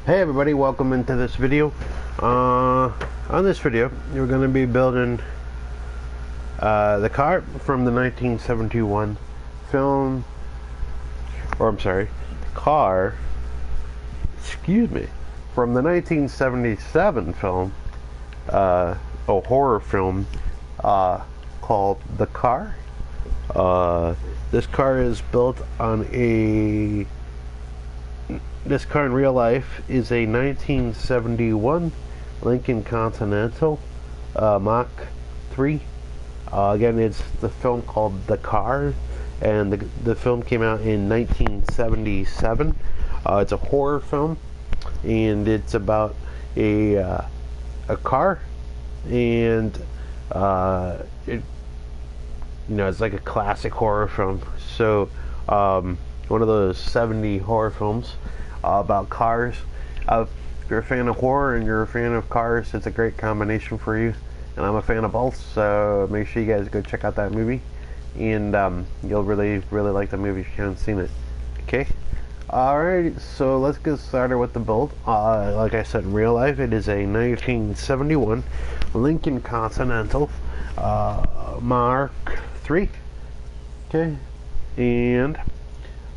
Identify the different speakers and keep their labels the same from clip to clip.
Speaker 1: Hey everybody, welcome into this video. On this video, we're going to be building the car from the 1971 film, or I'm sorry, car, excuse me, from the 1977 film, a horror film called The Car. This car is built on This car in real life is a 1971 Lincoln Continental Mach 3. Again, it's the film called The Car, and the film came out in 1977. It's a horror film, and it's about a car, and it's like a classic horror film. So one of those 70 horror films about cars. If you're a fan of horror and you're a fan of cars, it's a great combination for you. And I'm a fan of both, so make sure you guys go check out that movie. And you'll really like the movie if you haven't seen it. Okay? Alright, so let's get started with the build. Like I said, in real life, it is a 1971 Lincoln Continental Mark 3. Okay? And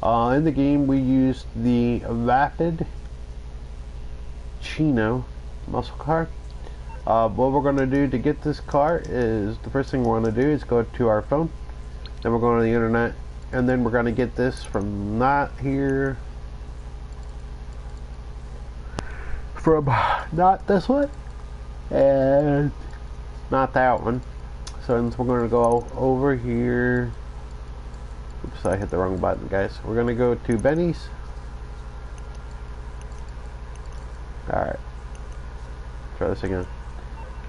Speaker 1: in the game, we used the Vapid Chino muscle car. What we're going to do to get this car is, the first thing we're going to do is go to our phone, then we're going to the internet, and then we're going to get this from not here, from not this one, and not that one. So we're going to go over here. Oops, I hit the wrong button, guys. We're going to go to Benny's. Alright. Try this again.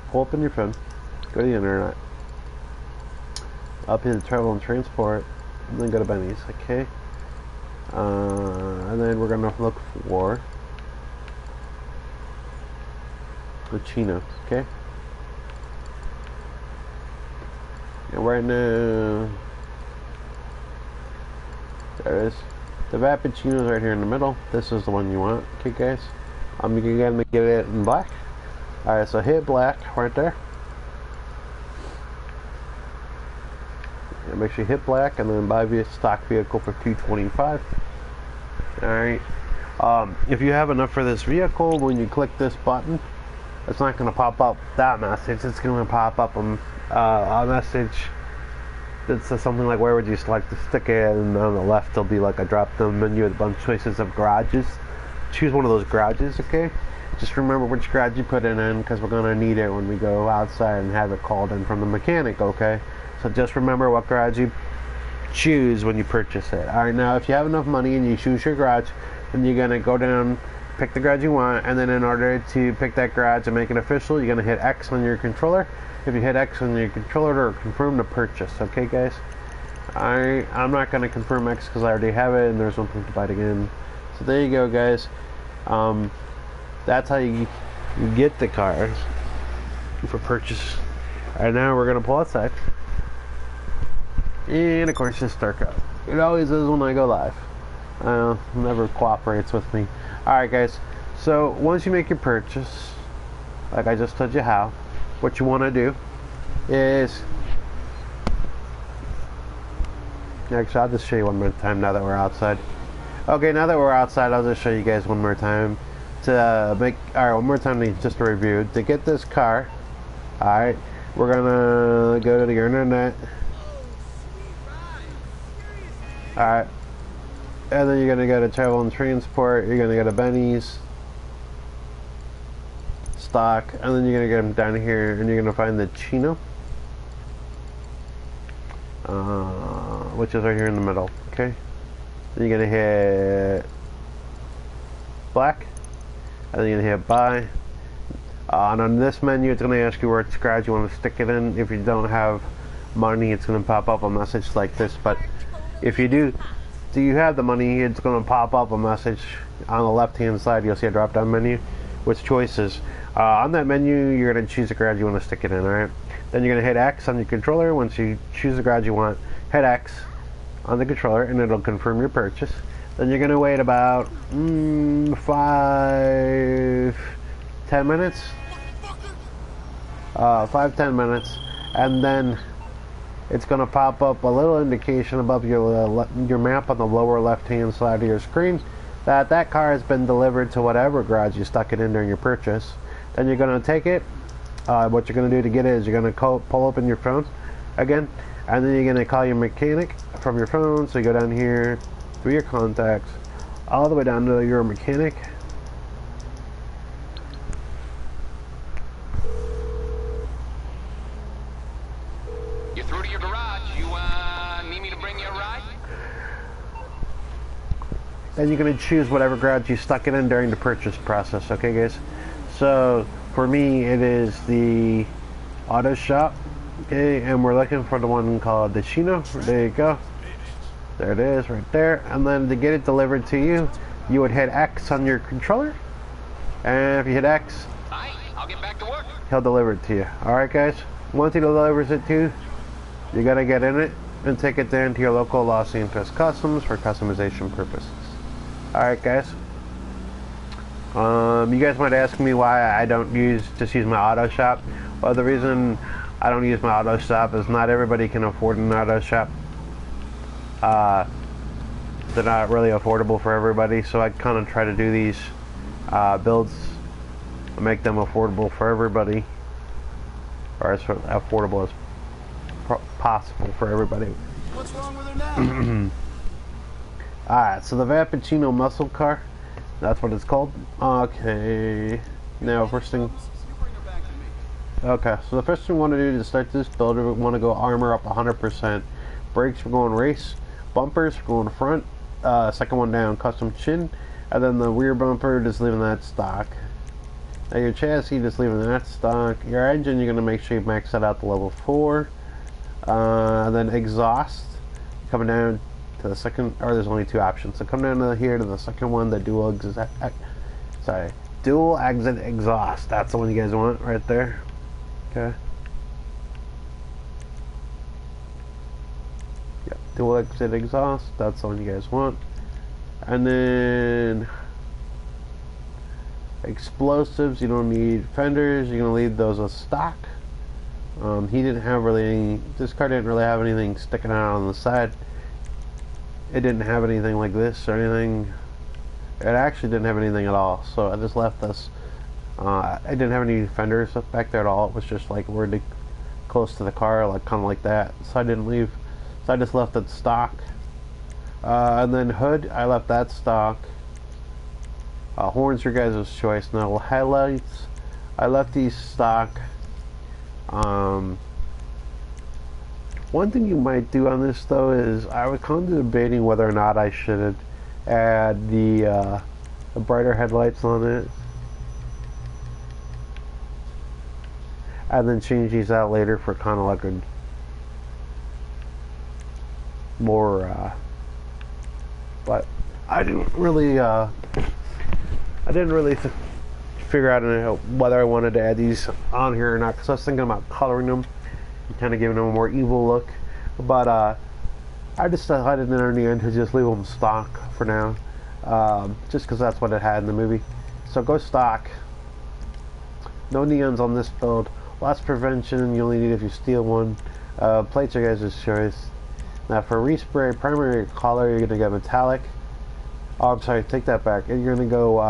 Speaker 1: Pull up on your phone. Go to the internet. Up into Travel and Transport. And then go to Benny's. Okay. And then we're going to look for the Chinos. Okay. And right now, there it is. The Vapid Chino's right here in the middle. This is the one you want. Okay, guys. You can get it in black. Alright, so hit black right there. And make sure you hit black and then buy via stock vehicle for $225. Alright. If you have enough for this vehicle, when you click this button, it's not going to pop up that message. It's going to pop up a message that says something like, where would you select to stick it, and on the left there'll be like a drop down menu with a bunch of choices of garages. Choose one of those garages. Okay, just remember which garage you put it in, because we're going to need it when we go outside and have it called in from the mechanic. Okay, so just remember what garage you choose when you purchase it. Alright, now if you have enough money and you choose your garage, then you're going to go down, pick the garage you want, and then in order to pick that garage and make it official, you're going to hit X on your controller. If you hit X on your controller, to confirm the purchase. Okay, guys? I'm not going to confirm X because I already have it and there's no point to buy it again. So there you go, guys. That's how you get the car for purchase. Alright, now we're going to pull outside. And of course, it's dark out. It always is when I go live. Never cooperates with me. Alright, guys. So once you make your purchase, like I just told you how, what you want to do is, actually I'll just show you one more time now that we're outside. Okay, now that we're outside, I'll just show you guys one more time to one more time to just a review. To get this car, alright, we're gonna go to the internet. Alright, and then you're gonna go to Travel and Transport, you're gonna go to Benny's stock, and then you're gonna get them down here, and you're gonna find the Chino, which is right here in the middle. Okay, then you're gonna hit black, and then you're gonna hit buy. And on this menu, it's gonna ask you which garage you want to stick it in. If you don't have money, it's gonna pop up a message like this. But if you do you have the money, it's gonna pop up a message on the left hand side. You'll see a drop down menu with choices. On that menu, you're going to choose the garage you want to stick it in, alright? Then you're going to hit X on your controller. Once you choose the garage you want, hit X on the controller, and it'll confirm your purchase. Then you're gonna wait about 5-10 minutes. 5-10 minutes, and then it's gonna pop up a little indication above your map on the lower left-hand side of your screen that that car has been delivered to whatever garage you stuck it in during your purchase. Then you're gonna take it. What you're gonna do to get it is you're gonna pull open your phone again, and then you're gonna call your mechanic from your phone. So you go down here through your contacts, all the way down to your mechanic.
Speaker 2: You're through to your garage. You need me to bring you a ride?
Speaker 1: Then you're gonna choose whatever garage you stuck it in during the purchase process. Okay, guys. So for me, it is the auto shop. Okay, and we're looking for the one called the Chino. There you go. There it is, right there. And then to get it delivered to you, you would hit X on your controller. And if you hit X,
Speaker 2: Alright, I'll get back to work.
Speaker 1: he'll deliver it to you. Alright, guys? Once he delivers it to you, you gotta get in it and take it down to your local Los Santos Customs for customization purposes. Alright, guys? You guys might ask me why I don't just use my auto shop. Well, the reason I don't use my auto shop is not everybody can afford an auto shop. They're not really affordable for everybody, so I kind of try to do these builds and make them affordable for everybody, or as affordable as possible for everybody.
Speaker 3: What's wrong with her now?
Speaker 1: Alright, so the Vappuccino muscle car, that's what it's called. Okay, now first thing.
Speaker 3: You bring her back to me.
Speaker 1: Okay, so the first thing we want to do to start this build, we want to go armor up 100%. Brakes, we're going race. Bumpers, we're going front. Second one down, custom chin. And then the rear bumper, just leaving that stock. Now your chassis, just leaving that stock. Your engine, you're going to make sure you max that out to level 4. And then exhaust, coming down to the second, or there's only 2 options. So come down to here to the second one, the dual exit exhaust. That's the one you guys want right there. Okay. Yep, dual exit exhaust. That's the one you guys want. And then explosives. You don't need fenders. You're gonna leave those as stock. He didn't have really any, this car didn't really have anything sticking out on the side. It didn't have anything like this or anything. It actually didn't have anything at all. So I just left this. I didn't have any fenders back there at all. It was just like really close to the car, like kind of like that. So I didn't leave. So I just left it stock. And then hood, I left that stock. Horns, your guys' choice. Now headlights, I left these stock. One thing you might do on this though is I was kind of debating whether or not I should add the brighter headlights on it, and then change these out later for kind of like a more. But I didn't really figure out whether I wanted to add these on here or not, because I was thinking about coloring them and kind of giving them a more evil look. But I just decided in the end to just leave them stock for now, just because that's what it had in the movie. So go stock. No neons on this build. Loss prevention you only need if you steal one. Plates are guys' choice. Now for respray, primary color, you're gonna go metallic. Oh, I'm sorry, take that back. And you're gonna go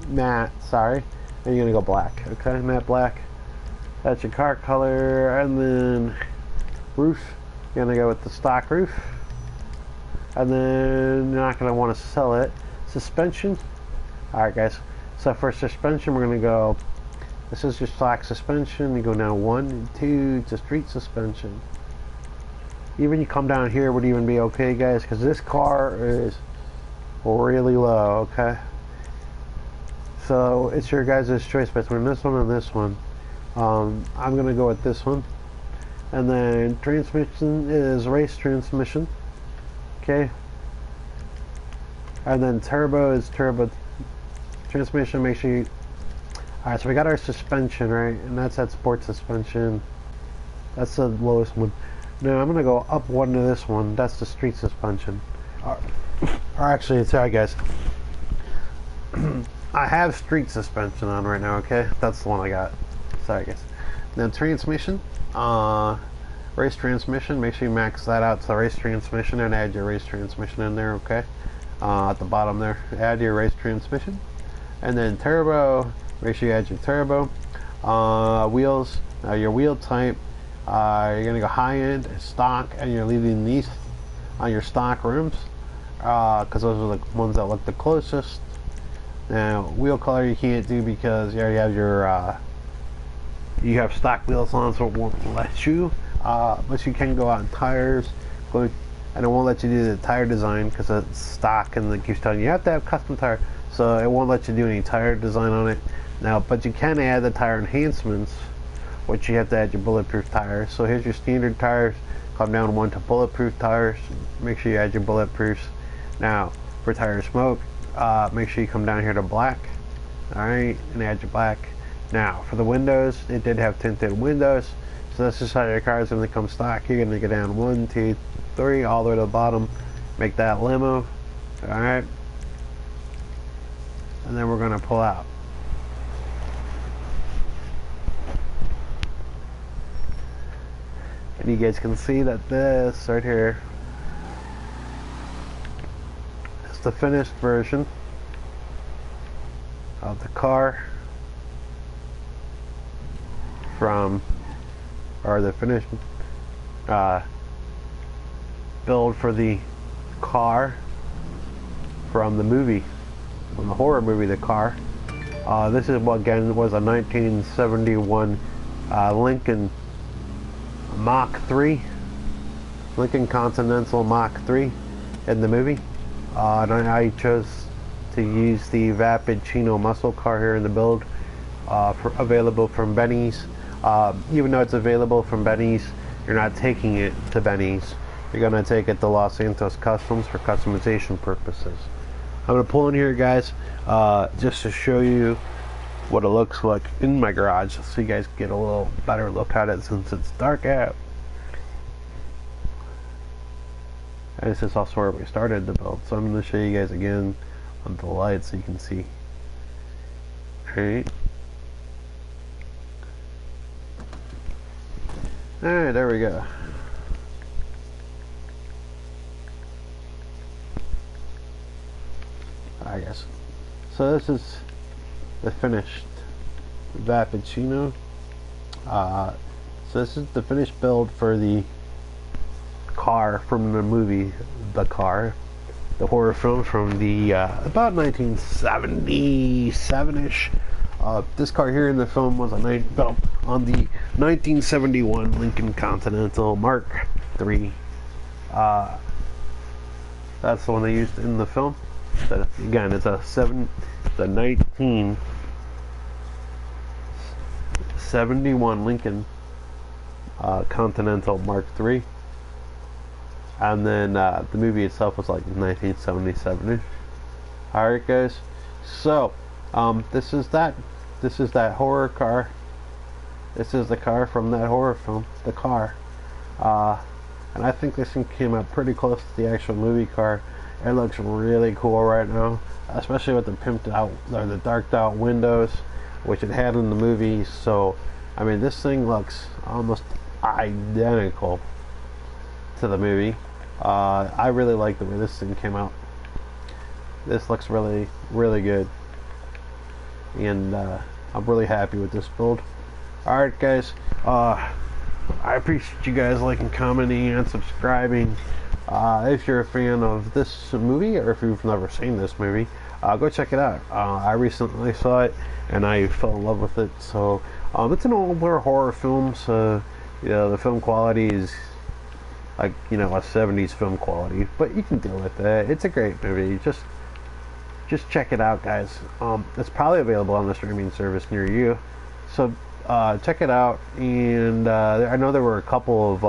Speaker 1: matte, sorry. And you're gonna go black, okay? Matte black. That's your car color. And then roof, you're gonna go with the stock roof. And then you're not gonna want to sell it. Suspension. Alright guys, so for suspension we're gonna go, this is your stock suspension. You go down 1 and 2 to street suspension. Even you come down here would even be okay guys, because this car is really low, okay? So it's your guys' choice between this one and this one. I'm gonna go with this one. And then transmission is race transmission, okay? And then turbo is turbo transmission. Make sure you, alright, so we got our suspension, right? And that's that sport suspension. That's the lowest one. Now I'm gonna go up 1 to this one. That's the street suspension. Or actually, sorry guys. I have street suspension on right now, okay? That's the one I got. Sorry guys. Then transmission. Race transmission. Make sure you max that out to race transmission and add your race transmission in there, okay? At the bottom there. Add your race transmission. And then turbo. Make sure you add your turbo. Wheels. Your wheel type. You're going to go high end, stock, and you're leaving these on your stock rims. Because those are the ones that look the closest. Now, wheel color you can't do because you already have your you have stock wheels on, so it won't let you. But you can go out in tires, and it won't let you do the tire design because it's stock, and it keeps telling you have to have custom tire, so it won't let you do any tire design on it. Now, but you can add the tire enhancements, which you have to add your bulletproof tires. So here's your standard tires. Come down one to bulletproof tires. Make sure you add your bulletproofs. Now, for tire smoke, make sure you come down here to black. Alright, and add your black. Now, for the windows, it did have tinted windows. So this is how your car is going to come stock. You're going to go down 1, 2, 3, all the way to the bottom. Make that limo. Alright. And then we're going to pull out. And you guys can see that this right here is the finished version of the car from, or the finished build for the car from the movie, from the horror movie, The Car. This is what again was a 1971 Lincoln Mach 3, Lincoln Continental Mach 3 in the movie. And I chose to use the Vapid Chino muscle car here in the build, available from Benny's. Even though it's available from Benny's, you're not taking it to Benny's. You're going to take it to Los Santos Customs for customization purposes. I'm going to pull in here, guys, just to show you what it looks like in my garage, so you guys get a little better look at it since it's dark out. And this is also where we started the build, so I'm going to show you guys again on the light so you can see. Alright. Alright, there we go. I guess. So this is the finished Vapid Chino. So this is the finished build for the car from the movie The Car, the horror film from the about 1977-ish. This car here in the film was on the 1971 Lincoln Continental Mark III. That's the one they used in the film. So again, it's a 1971 Lincoln Continental Mark III, and then the movie itself was like 1977. Alright guys, so this is that horror car. This is the car from that horror film, The Car, and I think this thing came out pretty close to the actual movie car. It looks really cool right now, especially with the pimped out or the darked out windows, which it had in the movie. So I mean, this thing looks almost identical to the movie. I really like the way this thing came out. This looks really, really good, and I'm really happy with this build. Alright guys, I appreciate you guys liking, commenting, and subscribing. If you're a fan of this movie, or if you've never seen this movie, go check it out. I recently saw it and I fell in love with it. So it's an older horror film, so you know, the film quality is like, you know, a 70s film quality, but you can deal with it. It's a great movie. Just check it out, guys. It's probably available on the streaming service near you, so check it out. And I know there were a couple of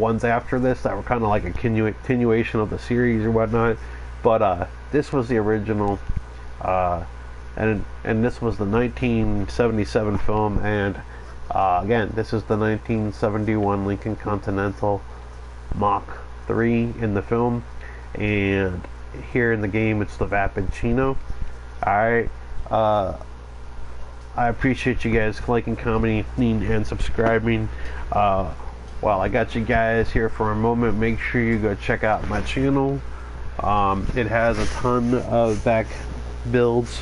Speaker 1: ones after this that were kind of like a continuation of the series or whatnot, but this was the original, and this was the 1977 film, and again, this is the 1971 Lincoln Continental Mach 3 in the film, and here in the game it's the Vappuccino. Alright, I appreciate you guys liking, commenting, and subscribing. While I got you guys here for a moment, make sure you go check out my channel. It has a ton of back builds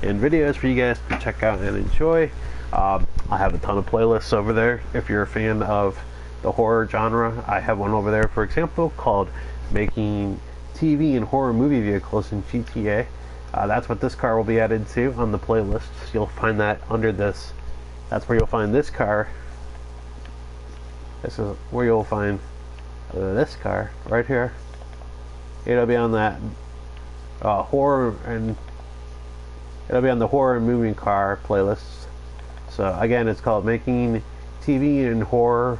Speaker 1: and videos for you guys to check out and enjoy. I have a ton of playlists over there. If you're a fan of the horror genre, I have one over there, for example, called Making TV and Horror Movie Vehicles in GTA. That's what this car will be added to on the playlist. You'll find that under this. That's where you'll find this car. This is where you'll find this car right here. It'll be on that horror, and it'll be on the horror and moving car playlist. So again, it's called Making TV and Horror.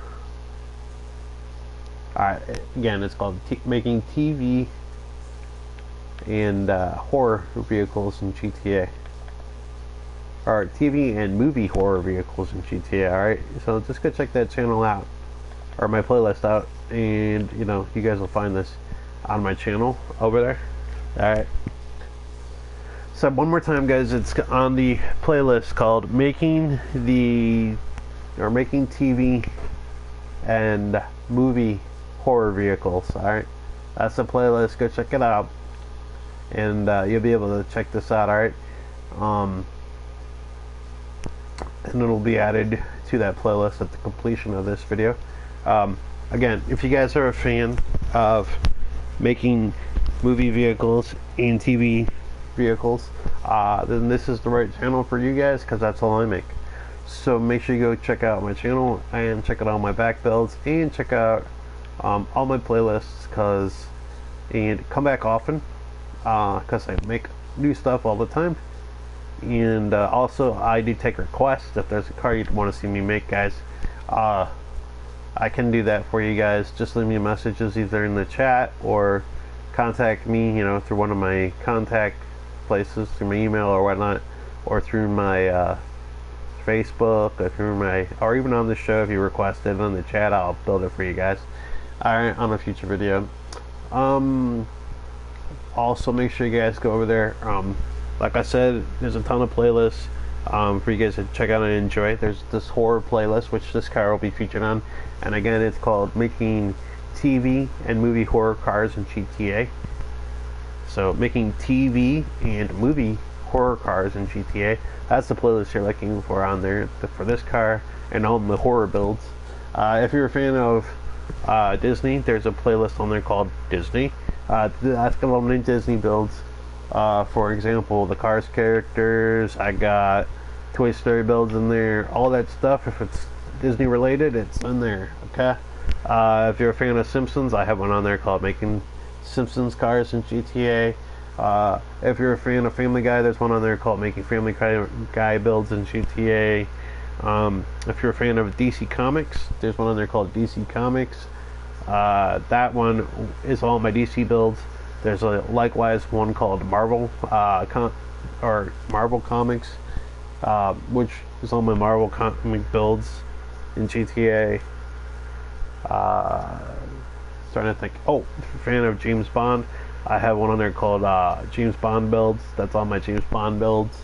Speaker 1: Again, it's called Making TV and Horror Vehicles in GTA. Or TV and Movie Horror Vehicles in GTA. Alright, so just go check that channel out, or my playlist out, and you know, you guys will find this on my channel over there. Alright, so one more time, guys, it's on the playlist called Making TV and Movie Horror Vehicles. Alright, that's the playlist. Go check it out, and you'll be able to check this out. Alright, and it'll be added to that playlist at the completion of this video. Again, if you guys are a fan of making movie vehicles and TV vehicles, then this is the right channel for you guys, because that's all I make. So make sure you go check out my channel and check out all my back builds, and check out all my playlists, and come back often, because I make new stuff all the time. And also, I do take requests. If there's a car you'd want to see me make, guys, I can do that for you guys. Just leave me messages either in the chat or contact me, you know, through one of my contact places, through my email or whatnot, or through my Facebook, or even on the show. If you request it on the chat, I'll build it for you guys. Alright, on a future video. Also, make sure you guys go over there. Like I said, there's a ton of playlists for you guys to check out and enjoy. There's this horror playlist, which this car will be featured on, and again, it's called Making TV and Movie Horror Cars in GTA. So, Making TV and Movie Horror Cars in GTA. That's the playlist you're looking for on there for this car and all the horror builds. If you're a fan of Disney, there's a playlist on there called Disney. That's got a lot of Disney builds. For example, the Cars characters. I got Toy Story builds in there. All that stuff, if it's Disney related, it's in there. Okay. If you're a fan of Simpsons, I have one on there called Making Simpsons Cars in GTA. If you're a fan of Family Guy, there's one on there called Making Family Guy Builds in GTA. If you're a fan of DC Comics, there's one on there called DC Comics. That one is all my DC builds. There's likewise one called Marvel, Marvel Comics, which is all my Marvel comic builds in GTA. Starting to think. Oh, if you're a fan of James Bond, I have one on there called James Bond builds. That's all my James Bond builds.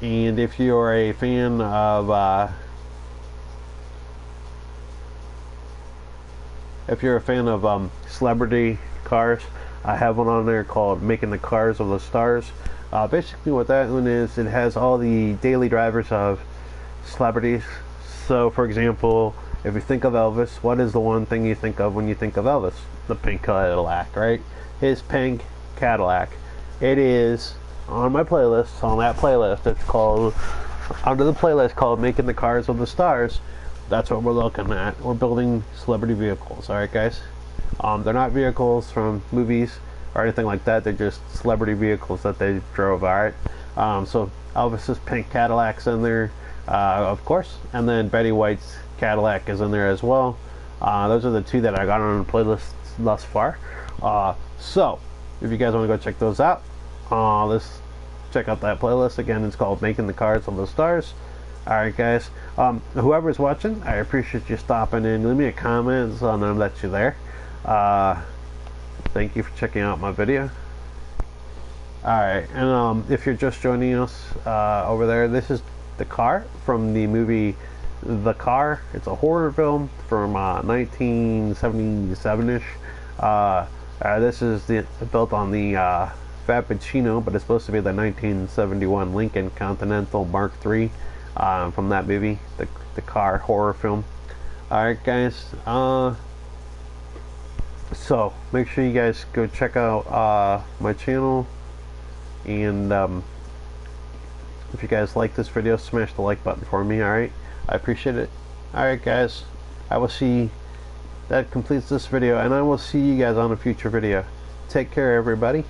Speaker 1: And if you're a fan of celebrity cars, I have one on there called Making the Cars of the Stars. Basically what that one is, it has all the daily drivers of celebrities. So for example, if you think of Elvis, what is the one thing you think of when you think of Elvis? The pink Cadillac, right? His pink Cadillac. It is on my playlist, on that playlist. It's called, under the playlist called Making the Cars of the Stars. That's what we're looking at. We're building celebrity vehicles, alright guys? They're not vehicles from movies or anything like that. They're just celebrity vehicles that they drove, alright? So Elvis's pink Cadillac's in there, of course, and then Betty White's Cadillac is in there as well. Those are the two that I got on the playlist thus far. So if you guys want to go check those out, let's check out that playlist. Again, it's called Making the Cars of the Stars. Alright guys, whoever's watching, I appreciate you stopping in. Leave me a comment so I know that you're there. thank you for checking out my video. Alright, and if you're just joining us over there, this is The Car from the movie The Car. It's a horror film from 1977-ish. This is built on the Fappuccino, but it's supposed to be the 1971 Lincoln Continental Mark III from that movie, the Car horror film. Alright guys, so make sure you guys go check out my channel, and if you guys like this video, smash the like button for me. Alright, I appreciate it. Alright guys, I will see, that completes this video, and I will see you guys on a future video. Take care everybody.